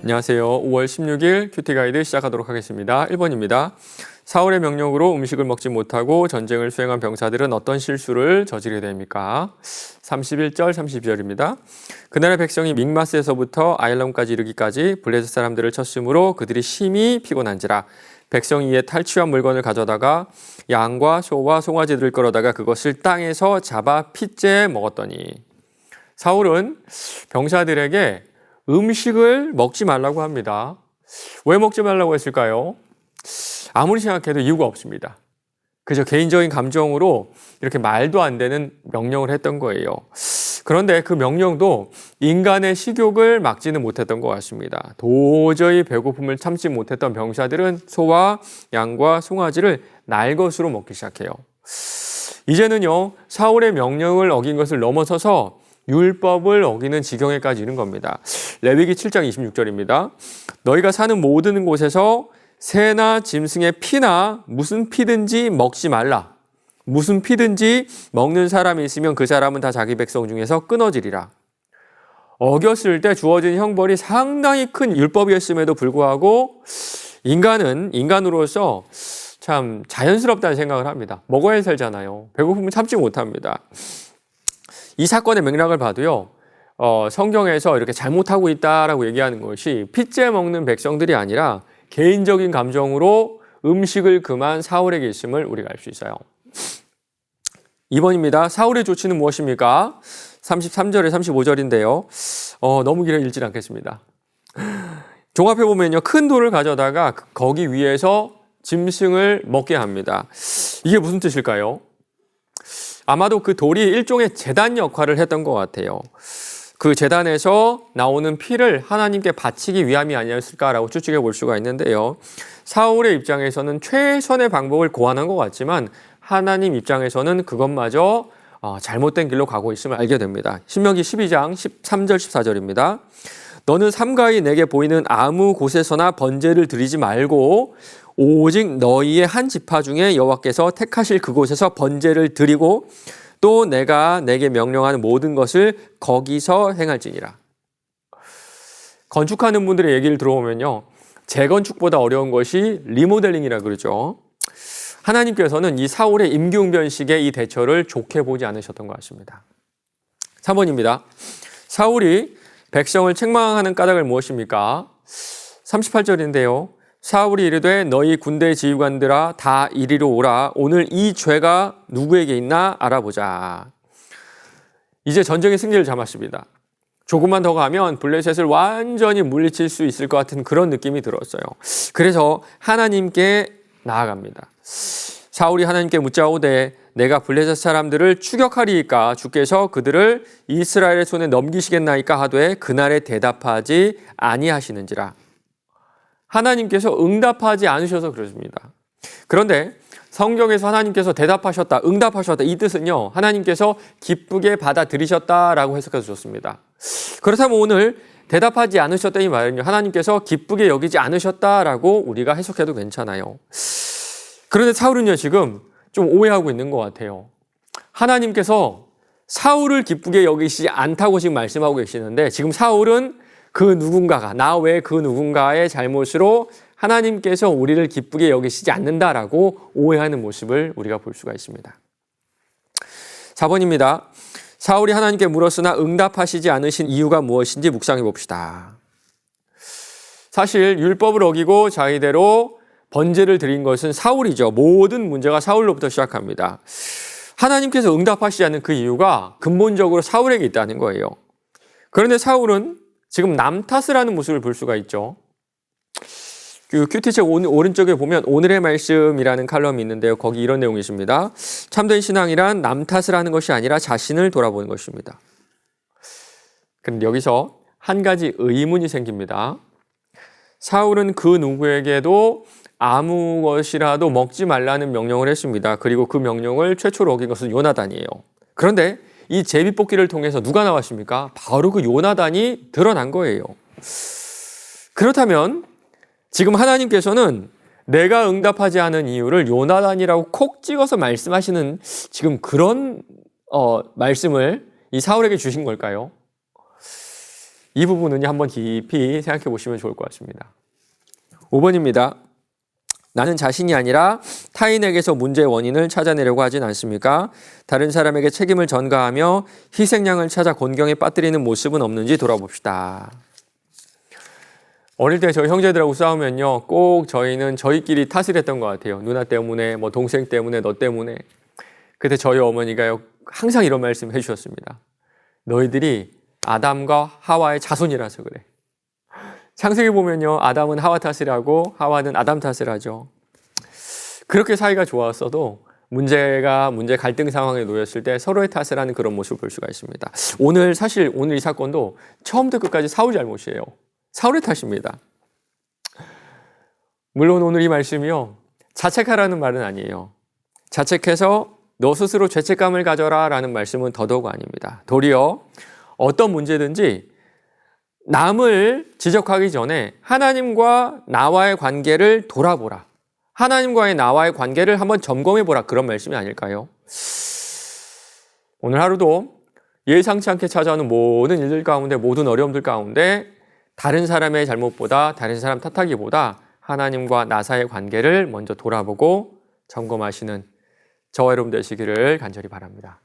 안녕하세요. 5월 16일 큐티 가이드 시작하도록 하겠습니다. 1번입니다. 사울의 명령으로 음식을 먹지 못하고 전쟁을 수행한 병사들은 어떤 실수를 저지르게 됩니까? 31절, 32절입니다. 그날의 백성이 믹마스에서부터 아일람까지 이르기까지 블레셋 사람들을 쳤으므로 그들이 심히 피곤한지라. 백성이 이에 탈취한 물건을 가져다가 양과 소와 송아지들을 끌어다가 그것을 땅에서 잡아 핏째 먹었더니. 사울은 병사들에게 음식을 먹지 말라고 합니다. 왜 먹지 말라고 했을까요? 아무리 생각해도 이유가 없습니다. 그저 개인적인 감정으로 이렇게 말도 안 되는 명령을 했던 거예요. 그런데 그 명령도 인간의 식욕을 막지는 못했던 것 같습니다. 도저히 배고픔을 참지 못했던 병사들은 소와 양과 송아지를 날 것으로 먹기 시작해요. 이제는요, 사울의 명령을 어긴 것을 넘어서서 율법을 어기는 지경에까지 이른 겁니다. 레위기 7장 26절입니다. 너희가 사는 모든 곳에서 새나 짐승의 피나 무슨 피든지 먹지 말라. 무슨 피든지 먹는 사람이 있으면 그 사람은 다 자기 백성 중에서 끊어지리라. 어겼을 때 주어진 형벌이 상당히 큰 율법이었음에도 불구하고 인간은 인간으로서 참 자연스럽다는 생각을 합니다. 먹어야 살잖아요. 배고픔은 참지 못합니다. 이 사건의 맥락을 봐도요, 성경에서 이렇게 잘못하고 있다라고 얘기하는 것이 핏째 먹는 백성들이 아니라 개인적인 감정으로 음식을 금한 사울에게 있음을 우리가 알 수 있어요. 2번입니다. 사울의 조치는 무엇입니까? 33절에 35절인데요. 너무 길어 읽지 않겠습니다. 종합해보면요, 큰 돌을 가져다가 거기 위에서 짐승을 먹게 합니다. 이게 무슨 뜻일까요? 아마도 그 돌이 일종의 제단 역할을 했던 것 같아요. 그 제단에서 나오는 피를 하나님께 바치기 위함이 아니었을까라고 추측해 볼 수가 있는데요. 사울의 입장에서는 최선의 방법을 고안한 것 같지만 하나님 입장에서는 그것마저 잘못된 길로 가고 있음을 알게 됩니다. 신명기 12장 13절 14절입니다. 너는 삼가히 내게 보이는 아무 곳에서나 번제를 드리지 말고 오직 너희의 한 지파 중에 여호와께서 택하실 그곳에서 번제를 드리고 또 내가 내게 명령하는 모든 것을 거기서 행할지니라. 건축하는 분들의 얘기를 들어보면요, 재건축보다 어려운 것이 리모델링이라 그러죠. 하나님께서는 이 사울의 임기응변식의 이 대처를 좋게 보지 않으셨던 것 같습니다. 3번입니다. 사울이 백성을 책망하는 까닭은 무엇입니까? 38절인데요. 사울이 이르되 너희 군대 지휘관들아 다 이리로 오라. 오늘 이 죄가 누구에게 있나 알아보자. 이제 전쟁의 승리를 잡았습니다. 조금만 더 가면 블레셋을 완전히 물리칠 수 있을 것 같은 그런 느낌이 들었어요. 그래서 하나님께 나아갑니다. 사울이 하나님께 묻자오되 내가 블레셋 사람들을 추격하리이까 주께서 그들을 이스라엘의 손에 넘기시겠나이까 하되 그날에 대답하지 아니하시는지라. 하나님께서 응답하지 않으셔서 그렇습니다. 그런데 성경에서 하나님께서 대답하셨다, 응답하셨다 이 뜻은요, 하나님께서 기쁘게 받아들이셨다라고 해석해서 좋습니다. 그렇다면 오늘 대답하지 않으셨다 이 말은요, 하나님께서 기쁘게 여기지 않으셨다라고 우리가 해석해도 괜찮아요. 그런데 사울은요, 지금 좀 오해하고 있는 것 같아요. 하나님께서 사울을 기쁘게 여기시지 않다고 지금 말씀하고 계시는데 지금 사울은 그 누군가가, 나 외에 그 누군가의 잘못으로 하나님께서 우리를 기쁘게 여기시지 않는다라고 오해하는 모습을 우리가 볼 수가 있습니다. 4번입니다. 사울이 하나님께 물었으나 응답하시지 않으신 이유가 무엇인지 묵상해 봅시다. 사실 율법을 어기고 자의대로 번제를 드린 것은 사울이죠. 모든 문제가 사울로부터 시작합니다. 하나님께서 응답하시지 않는 그 이유가 근본적으로 사울에게 있다는 거예요. 그런데 사울은 지금 남 탓을 하는 모습을 볼 수가 있죠. 그 큐티책 오른쪽에 보면 오늘의 말씀이라는 칼럼이 있는데요. 거기 이런 내용이 있습니다. 참된 신앙이란 남 탓을 하는 것이 아니라 자신을 돌아보는 것입니다. 그런데 여기서 한 가지 의문이 생깁니다. 사울은 그 누구에게도 아무 것이라도 먹지 말라는 명령을 했습니다. 그리고 그 명령을 최초로 어긴 것은 요나단이에요. 그런데 이 제비뽑기를 통해서 누가 나왔습니까? 바로 그 요나단이 드러난 거예요. 그렇다면 지금 하나님께서는 내가 응답하지 않은 이유를 요나단이라고 콕 찍어서 말씀하시는 지금 그런 말씀을 이 사울에게 주신 걸까요? 이 부분은 한번 깊이 생각해 보시면 좋을 것 같습니다. 5번입니다. 나는 자신이 아니라 타인에게서 문제의 원인을 찾아내려고 하진 않습니까? 다른 사람에게 책임을 전가하며 희생양을 찾아 곤경에 빠뜨리는 모습은 없는지 돌아봅시다. 어릴 때 저희 형제들하고 싸우면요, 꼭 저희는 저희끼리 탓을 했던 것 같아요. 누나 때문에, 뭐 동생 때문에, 너 때문에. 그때 저희 어머니가 항상 이런 말씀 해주셨습니다. 너희들이 아담과 하와의 자손이라서 그래. 창세기 보면요, 아담은 하와 탓을 하고 하와는 아담 탓을 하죠. 그렇게 사이가 좋았어도 문제 갈등 상황에 놓였을 때 서로의 탓을 하는 그런 모습을 볼 수가 있습니다. 오늘 이 사건도 처음부터 끝까지 사울 잘못이에요. 사울의 탓입니다. 물론 오늘 이 말씀이요, 자책하라는 말은 아니에요. 자책해서 너 스스로 죄책감을 가져라 라는 말씀은 더더욱 아닙니다. 도리어 어떤 문제든지 남을 지적하기 전에 하나님과 나와의 관계를 돌아보라. 하나님과의 나와의 관계를 한번 점검해보라. 그런 말씀이 아닐까요? 오늘 하루도 예상치 않게 찾아오는 모든 일들 가운데, 모든 어려움들 가운데 다른 사람의 잘못보다, 다른 사람 탓하기보다 하나님과 나 사이의 관계를 먼저 돌아보고 점검하시는 저와 여러분 되시기를 간절히 바랍니다.